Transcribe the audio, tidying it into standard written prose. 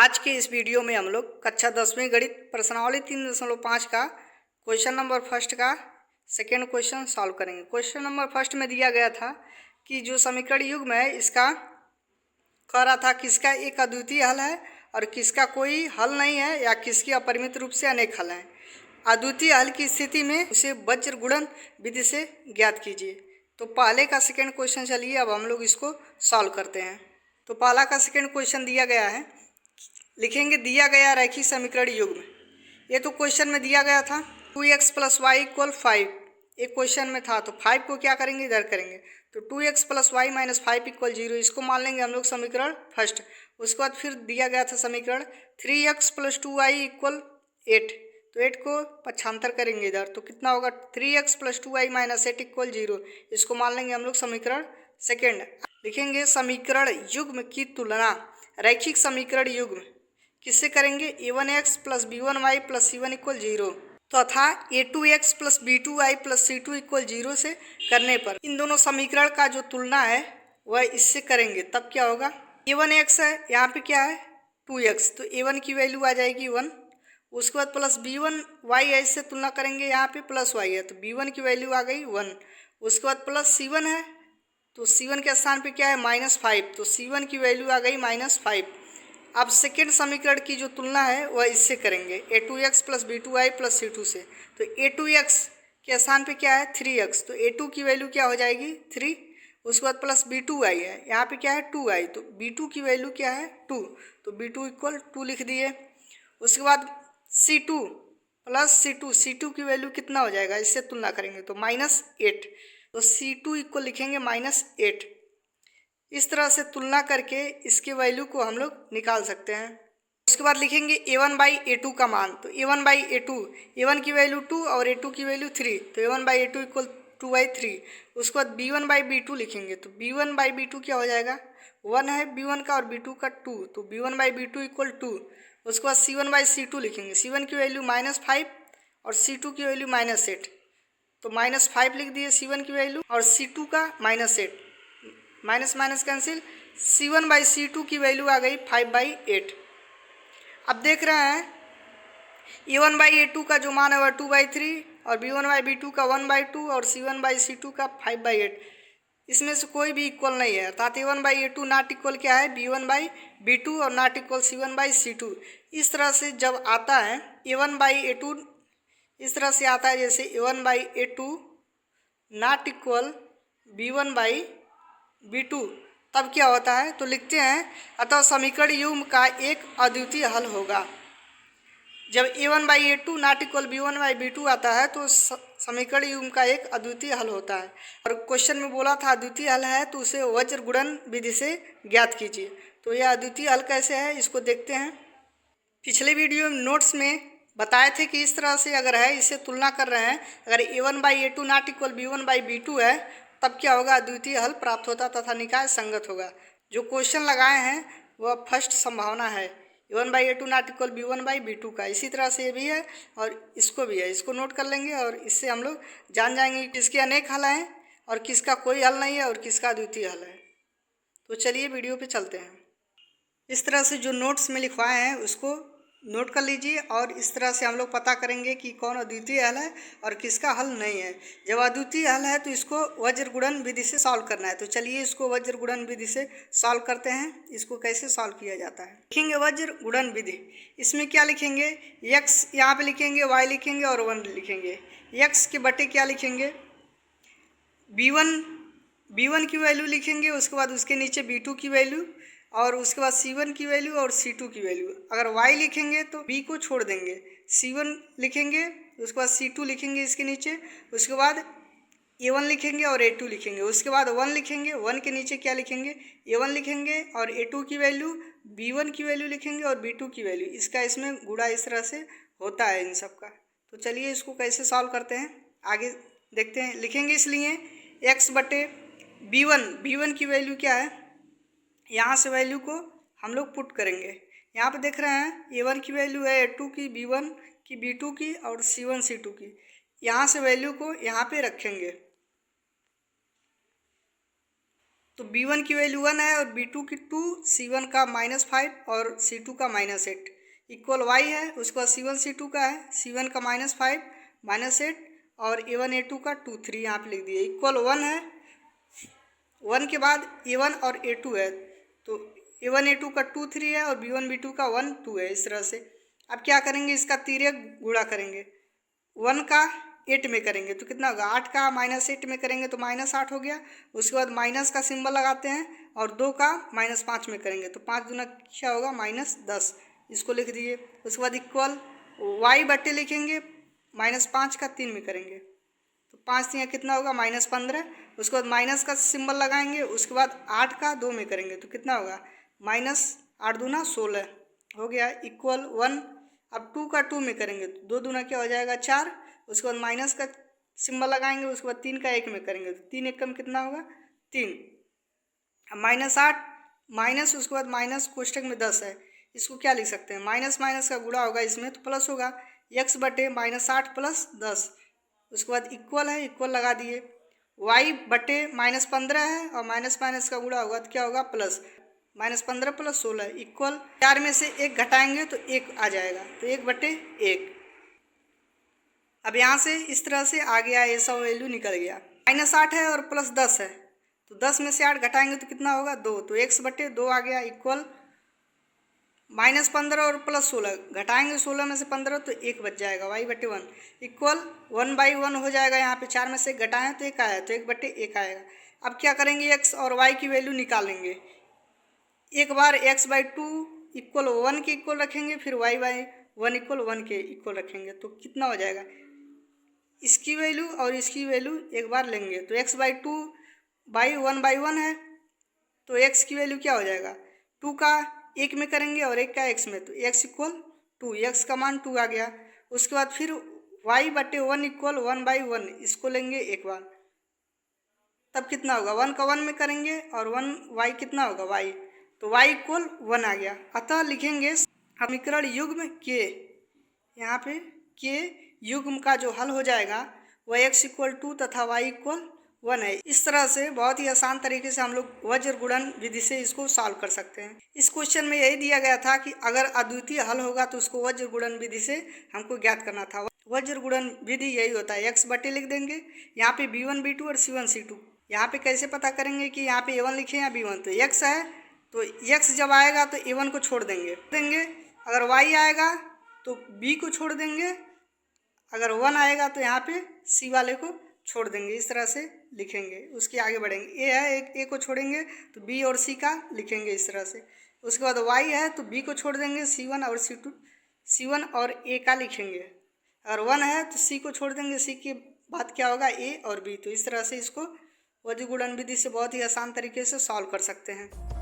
आज के इस वीडियो में हम लोग कक्षा 10वीं गणित प्रश्नावली 3.5 का क्वेश्चन नंबर फर्स्ट का सेकेंड क्वेश्चन सॉल्व करेंगे। क्वेश्चन नंबर फर्स्ट में दिया गया था कि जो समीकरण युग्म है इसका कह रहा था किसका एक अद्वितीय हल है और किसका कोई हल नहीं है या किसकी अपरिमित रूप से अनेक हल हैं। अद्वितीय हल की स्थिति में उसे वज्र गुणन विधि से ज्ञात कीजिए। तो पहले का सेकेंड क्वेश्चन चलिए अब हम लोग इसको सॉल्व करते हैं। तो पहला का सेकेंड क्वेश्चन दिया गया है, लिखेंगे दिया गया रैखिक समीकरण युग्म। ये तो क्वेश्चन में दिया गया था 2x + y = 5। एक क्वेश्चन में था तो 5 को क्या करेंगे इधर करेंगे तो 2x + y - 5 = 0। इसको मान लेंगे हम लोग समीकरण फर्स्ट। उसके बाद फिर दिया गया था समीकरण 3x + 2y = 8। तो 8 को पक्षांतर करेंगे इधर तो कितना होगा 3x + 2y - 8 = 0। इसको मान लेंगे हम लोग समीकरण सेकेंड। लिखेंगे समीकरण युग्म की तुलना रैखिक समीकरण युग्म किससे करेंगे a1x + b1y + c1 = 0 तथा a2x + b2y + c2 = 0 से करने पर इन दोनों समीकरण का जो तुलना है वह इससे करेंगे तब क्या होगा। a1x है, यहाँ पे क्या है 2x, तो a1 की वैल्यू आ जाएगी 1। उसके बाद प्लस b1y है, इससे तुलना करेंगे यहाँ पे प्लस y है तो b1 की वैल्यू आ गई 1। उसके बाद प्लस c1 है तो c1 के स्थान पे क्या है -5, तो c1 की वैल्यू आ गई -5। अब सेकेंड समीकरण की जो तुलना है वह इससे करेंगे a2x + b2y + c2 से। तो a2x के स्थान पे क्या है 3x, तो a2 की वैल्यू क्या हो जाएगी 3। उसके बाद प्लस b2y है, यहाँ पे क्या है 2y, तो b2 की वैल्यू क्या है 2, तो b2 = 2 लिख दिए। उसके बाद c2 + c2 की वैल्यू कितना हो जाएगा इससे तुलना करेंगे तो -8, तो c2 = लिखेंगे -8। इस तरह से तुलना करके इसके वैल्यू को हम लोग निकाल सकते हैं। उसके बाद लिखेंगे a1/a2 का मान, तो a1/a2, a1 की वैल्यू 2 और a2 की वैल्यू 3, तो a1/a2 = 2/3। उसके बाद b1/b2 लिखेंगे तो b1/b2 क्या हो जाएगा 1 है b1 का और b2 का 2, तो b1/b2 = 2। उसके बाद c1/c2 लिखेंगे, c1 की वैल्यू -5 और c2 की वैल्यू -8, तो -5 लिख दिए c1 की वैल्यू और c2 का -8, माइनस माइनस कैंसिल, c1/c2 की वैल्यू आ गई 5/8। अब देख रहे हैं a1/a2 का जो मान है वह 2/3 और b1/b2 का 1/2 और c1/c2 का 5/8। इसमें से कोई भी इक्वल नहीं है, अर्थात a1/a2 नॉट इक्वल क्या है b1/b2 और नॉट इक्वल c1/c2। इस तरह से जब आता है a1/a2 इस तरह से आता है जैसे a1/a2 नॉट इक्वल b1/b2, तब क्या होता है तो लिखते हैं अतः समीकरण युग्म का एक अद्वितीय हल होगा। जब a1/a2 नॉट इक्वल b1/b2 आता है तो समीकरण युग्म का एक अद्वितीय हल होता है। और क्वेश्चन में बोला था अद्वितीय हल है तो उसे वज्र गुणन विधि से ज्ञात कीजिए। तो यह अद्वितीय हल कैसे है इसको देखते हैं। पिछले वीडियो में नोट्स में बताए थे कि इस तरह से अगर है इससे तुलना कर रहे हैं, अगर a1/a2 नॉट इक्वल b1/b2 है तब क्या होगा अद्वितीय हल प्राप्त होता तथा निकाय संगत होगा। जो क्वेश्चन लगाए हैं वह फर्स्ट संभावना है a1/a2 नॉट इक्वल b1/b2 का। इसी तरह से ये भी है और इसको भी है, इसको नोट कर लेंगे और इससे हम लोग जान जाएंगे कि किसके अनेक हल हैं और किसका कोई हल नहीं है और किसका अद्वितीय हल है। तो चलिए वीडियो पे चलते हैं। इस तरह से जो नोट्स में लिखवाए हैं उसको नोट कर लीजिए और इस तरह से हम लोग पता करेंगे कि कौन अद्वितीय हल है और किसका हल नहीं है। जब अद्वितीय हल है तो इसको वज्र गुणन विधि से सॉल्व करना है। तो चलिए इसको वज्र गुणन विधि से सॉल्व करते हैं। इसको कैसे सॉल्व किया जाता है लिखेंगे वज्र गुणन विधि। इसमें क्या लिखेंगे x यहाँ पे लिखेंगे, y लिखेंगे और 1 लिखेंगे। x के बटे क्या लिखेंगे b1 की वैल्यू लिखेंगे, उसके बाद उसके नीचे b2 की वैल्यू और उसके बाद c1 की वैल्यू और c2 की वैल्यू। अगर y लिखेंगे तो b को छोड़ देंगे, c1 लिखेंगे, उसके बाद c2 लिखेंगे इसके नीचे, उसके बाद a1 लिखेंगे और a2 लिखेंगे, उसके बाद 1 लिखेंगे, 1 के नीचे क्या लिखेंगे a1 लिखेंगे और a2 की वैल्यू, b1 की वैल्यू लिखेंगे और b2 की वैल्यू। इसका इसमें गुणा इस तरह से होता है इन सब का। तो चलिए इसको कैसे सॉल्व करते हैं आगे देखते हैं। लिखेंगे इसलिए x/b1 की वैल्यू क्या है, यहाँ से वैल्यू को हम लोग पुट करेंगे। यहाँ पे देख रहे हैं a1 की वैल्यू है a2 की, b1 की, b2 की और c1 c2 की। यहाँ से वैल्यू को यहाँ पे रखेंगे। तो B1 की वैल्यू 1 है और B2 की 2, C1 का -5 और C2 का -8 इक्वल y है। उसके बाद C1 C2 का है, C1 का -5 -8 और A1 A2 का 2 3 यहाँ पे लिख दिए इक्वल 1 है। 1 के बाद A1 और A2 है, तो A1 A2 का 2 3 है और B1 B2 का 1 2 है। इस तरह से अब क्या करेंगे, इसका तिर्यक गुणा करेंगे। 1 का 8 में करेंगे तो कितना होगा, 8 का -8 में करेंगे तो -8 हो गया। उसके बाद माइनस का सिंबल लगाते हैं और 2 का -5 में करेंगे तो 5 दूना क्या होगा, -10। इसको लिख दिए। उसके बाद इक्वल y बट्टे लिखेंगे, -5 का 3 में करेंगे तो 5 3 कितना होगा, -15। उसके बाद माइनस का सिंबल लगाएंगे। उसके बाद 8 का 2 में करेंगे तो कितना होगा, -8 दूना 16 हो गया इक्वल 1। अब 2 का 2 में करेंगे तो 2 दूना क्या हो जाएगा, 4। उसके बाद माइनस का सिंबल लगाएंगे। उसके बाद 3 का 1 में करेंगे तो 3 1 कम कितना होगा, 3। अब -8 माइनस, उसके बाद माइनस कोष्टक में 10 है, इसको क्या लिख सकते हैं, माइनस माइनस का गुणा होगा इसमें तो प्लस होगा, x बटे -8 + 10। उसके बाद इक्वल है, इक्वल लगा दिए। y बटे -15 है और माइनस माइनस का गुणा होगा तो क्या होगा, प्लस। -15 + 16 इक्वल 4 में से 1 घटाएंगे तो 1 आ जाएगा तो 1/1। अब यहाँ से इस तरह से आ गया, ऐसा वैल्यू निकल गया। -8 है और +10 है तो 10 में से 8 घटाएंगे तो कितना होगा, 2। तो x/2 आ गया इक्वल -15 और +16 घटाएंगे 16 में से 15 तो 1 बच जाएगा, y/1 इक्वल 1/1 हो जाएगा। यहाँ पे 4 में से घटाएं तो 1 आया तो 1/1 आएगा। अब क्या करेंगे, x और y की वैल्यू निकालेंगे। एक बार x/2 इक्वल 1 के इक्वल रखेंगे, फिर y/1 इक्वल 1 के इक्वल रखेंगे तो कितना हो जाएगा, इसकी वैल्यू और इसकी वैल्यू एक बार लेंगे तो x/2 1/1 है तो x की वैल्यू क्या हो जाएगा, 2 का 1 में करेंगे और 1 का x में तो x इक्वल 2, x का मान 2 आ गया। उसके बाद फिर y/1 इक्वल 1/1 इसको लेंगे एक बार, तब कितना होगा, 1 का 1 में करेंगे और 1y कितना होगा, y तो y इक्वल 1 आ गया। अतः लिखेंगे समीकरण युग्म के, यहाँ पे के युग्म का जो हल हो जाएगा वह x इक्वल 2 तथा y इक्वल 1 है। इस तरह से बहुत ही आसान तरीके से हम लोग वज्र गुणन विधि से इसको सॉल्व कर सकते हैं। इस क्वेश्चन में यही दिया गया था कि अगर अद्वितीय हल होगा तो उसको वज्र गुणन विधि से हमको ज्ञात करना था। वज्र गुणन विधि यही होता है, x बटे लिख देंगे, यहाँ पे B1 B2 और C1 C2। यहाँ पे कैसे पता करेंगे कि यहाँ पे A1 लिखे या B1, तो x है तो x जब आएगा तो A1 को छोड़ देंगे, अगर y आएगा तो b को छोड़ देंगे, अगर 1 आएगा तो यहाँ पे c वाले को छोड़ देंगे। इस तरह से लिखेंगे, उसके आगे बढ़ेंगे। a है, एक a को छोड़ेंगे तो b और c का लिखेंगे इस तरह से। उसके बाद y है तो b को छोड़ देंगे, C1 और a का लिखेंगे। अगर 1 है तो c को छोड़ देंगे, c के बाद क्या होगा, a और b। तो इस तरह से इसको वज्र गुणन विधि से बहुत ही आसान तरीके से सॉल्व कर सकते हैं।